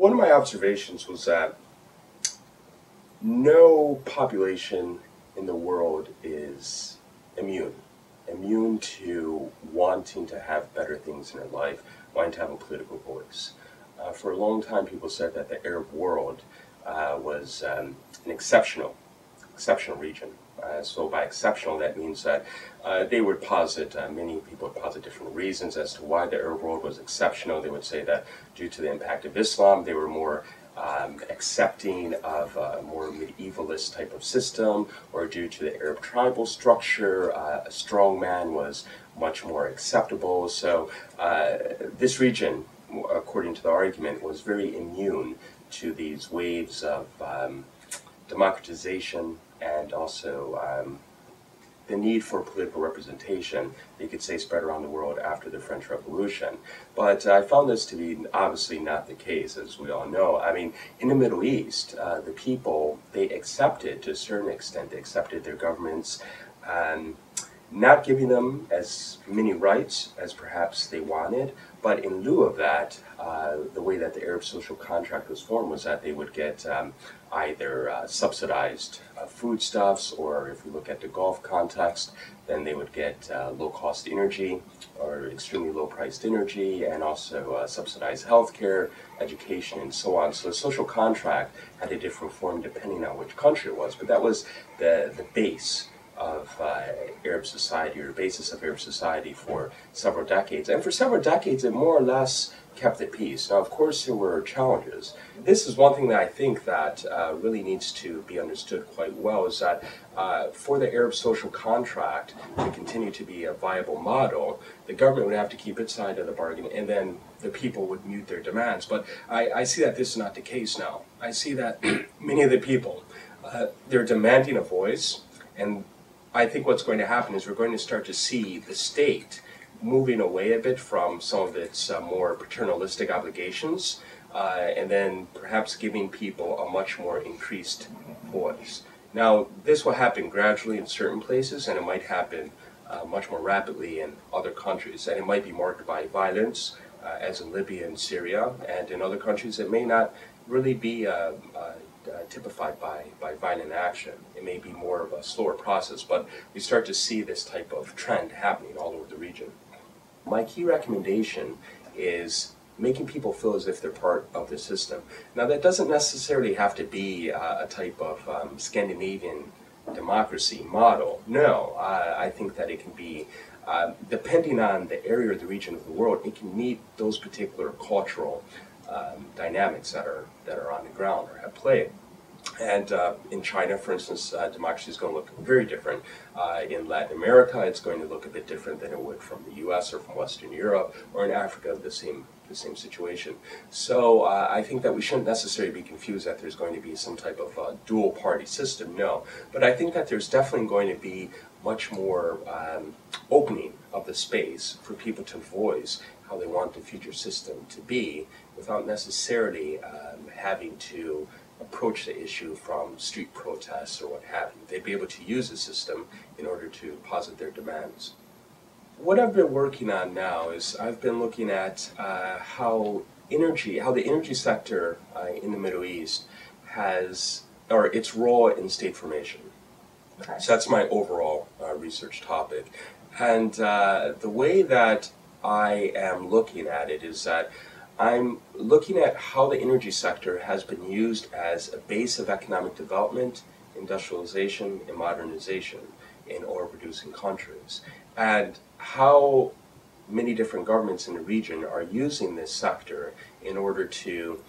One of my observations was that no population in the world is immune to wanting to have better things in their life, wanting to have a political voice. For a long time, people said that the Arab world was an exceptional region. So by exceptional, that means that they would posit, many people would posit different reasons as to why the Arab world was exceptional. They would say that due to the impact of Islam, they were more accepting of a more medievalist type of system, or due to the Arab tribal structure, a strong man was much more acceptable. So this region, according to the argument, was very immune to these waves of democratization and also the need for political representation, you could say, spread around the world after the French Revolution. But I found this to be obviously not the case, as we all know. I mean, in the Middle East, the people, they accepted, to a certain extent, they accepted their governments, not giving them as many rights as perhaps they wanted, but in lieu of that, the way that the Arab social contract was formed was that they would get either subsidized foodstuffs, or if we look at the Gulf context, then they would get low-cost energy or extremely low-priced energy, and also subsidized healthcare, education, and so on. So the social contract had a different form depending on which country it was, but that was the base of Arab society, or the basis of Arab society for several decades. And for several decades, it more or less kept at peace. Now, of course, there were challenges. This is one thing that I think that really needs to be understood quite well, is that for the Arab social contract to continue to be a viable model, the government would have to keep its side of the bargain, and then the people would mute their demands. But I see that this is not the case now. I see that many of the people, they're demanding a voice, and I think what's going to happen is we're going to start to see the state moving away a bit from some of its more paternalistic obligations, and then perhaps giving people a much more increased voice. Now, this will happen gradually in certain places, and it might happen much more rapidly in other countries, and it might be marked by violence, as in Libya and Syria, and in other countries it may not really be typified by violent action. It may be more of a slower process, but we start to see this type of trend happening all over the region. My key recommendation is making people feel as if they're part of the system. Now, that doesn't necessarily have to be a type of Scandinavian democracy model. No, I think that it can be, depending on the area or the region of the world, it can meet those particular cultural dynamics that are on the ground or at play. And in China, for instance, democracy is going to look very different. In Latin America, it's going to look a bit different than it would from the U.S. or from Western Europe, or in Africa, the same situation. So I think that we shouldn't necessarily be confused that there's going to be some type of dual party system. No, but I think that there's definitely going to be much more opening of the space for people to voice how they want the future system to be, without necessarily having to approach the issue from street protests or what have you. They'd be able to use the system in order to posit their demands. What I've been working on now is I've been looking at how the energy sector in the Middle East has, or its role in state formation. Okay. So that's my overall research topic. And the way that I am looking at it is that I'm looking at how the energy sector has been used as a base of economic development, industrialization, and modernization in oil-producing countries, and how many different governments in the region are using this sector in order to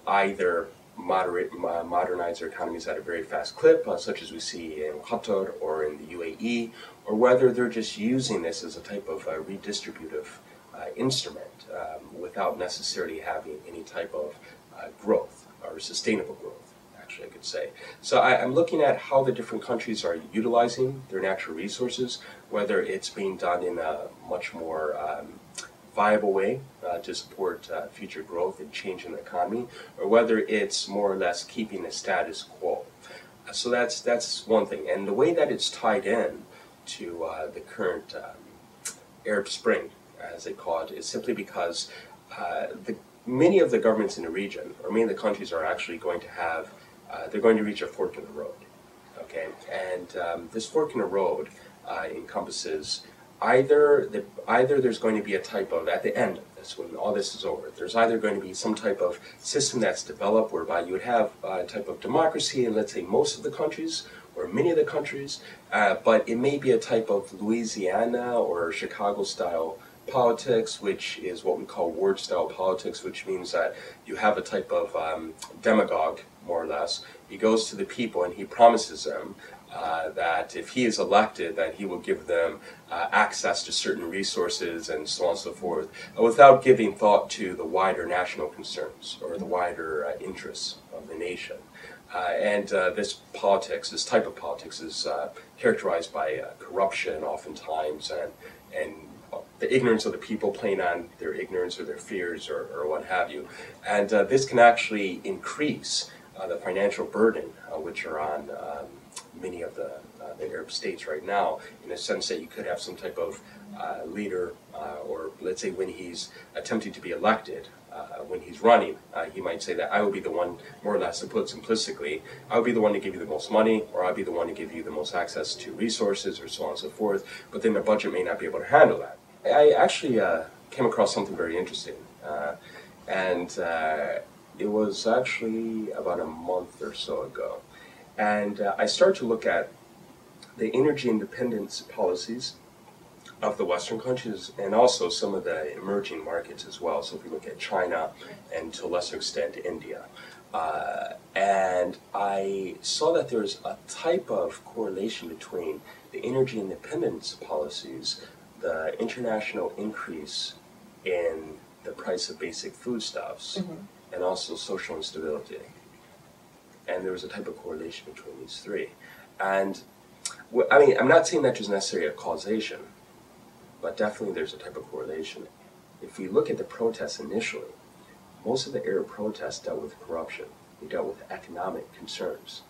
either modernize their economies at a very fast clip, such as we see in Qatar or in the UAE, or whether they're just using this as a type of redistributive instrument without necessarily having any type of growth or sustainable growth, actually, I could say. So I'm looking at how the different countries are utilizing their natural resources, whether it's being done in a much more viable way to support future growth and change in the economy, or whether it's more or less keeping the status quo. So that's one thing. And the way that it's tied in to the current Arab Spring, as they call it, is simply because many of the governments in the region, or many of the countries, are actually going to have, they're going to reach a fork in the road. Okay, and this fork in the road encompasses either there's going to be a type of, at the end of this, when all this is over, there's either going to be some type of system that's developed whereby you would have a type of democracy in, let's say, most of the countries or many of the countries, but it may be a type of Louisiana or Chicago-style politics, which is what we call ward-style politics, which means that you have a type of demagogue, more or less. He goes to the people and he promises them that if he is elected, that he will give them access to certain resources and so on and so forth, without giving thought to the wider national concerns or the wider interests of the nation. And this type of politics, is characterized by corruption, oftentimes, and the ignorance of the people playing on their ignorance or their fears or what have you. And this can actually increase the financial burden which are on many of the Arab states right now, in a sense that you could have some type of leader, or let's say when he's attempting to be elected, when he's running, he might say that I will be the one, more or less, to put simplistically, I will be the one to give you the most money, or I'll be the one to give you the most access to resources, or so on and so forth, but then the budget may not be able to handle that. I actually came across something very interesting, and it was actually about a month or so ago. And I started to look at the energy independence policies of the Western countries and also some of the emerging markets as well. So if we look at China and to a lesser extent India. And I saw that there's a type of correlation between the energy independence policies, the international increase in the price of basic foodstuffs, and also social instability. And there was a type of correlation between these three. And I mean, I'm not saying that there's necessarily a causation, but definitely there's a type of correlation. If we look at the protests initially, most of the Arab protests dealt with corruption. They dealt with economic concerns.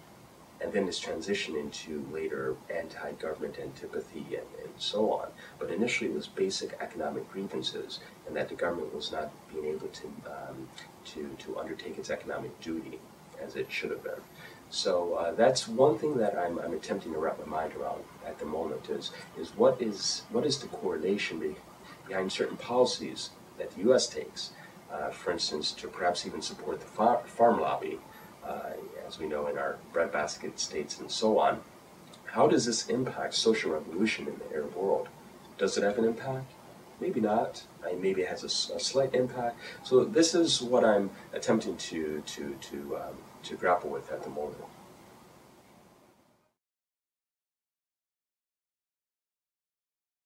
And then this transition into later anti-government antipathy and so on. But initially it was basic economic grievances, and that the government was not being able to undertake its economic duty as it should have been. So that's one thing that I'm attempting to wrap my mind around at the moment is what is the correlation behind certain policies that the U.S. takes, for instance, to perhaps even support the farm lobby, as we know in our breadbasket states and so on. How does this impact social revolution in the Arab world? Does it have an impact? Maybe not. Maybe it has a slight impact. So this is what I'm attempting to grapple with at the moment.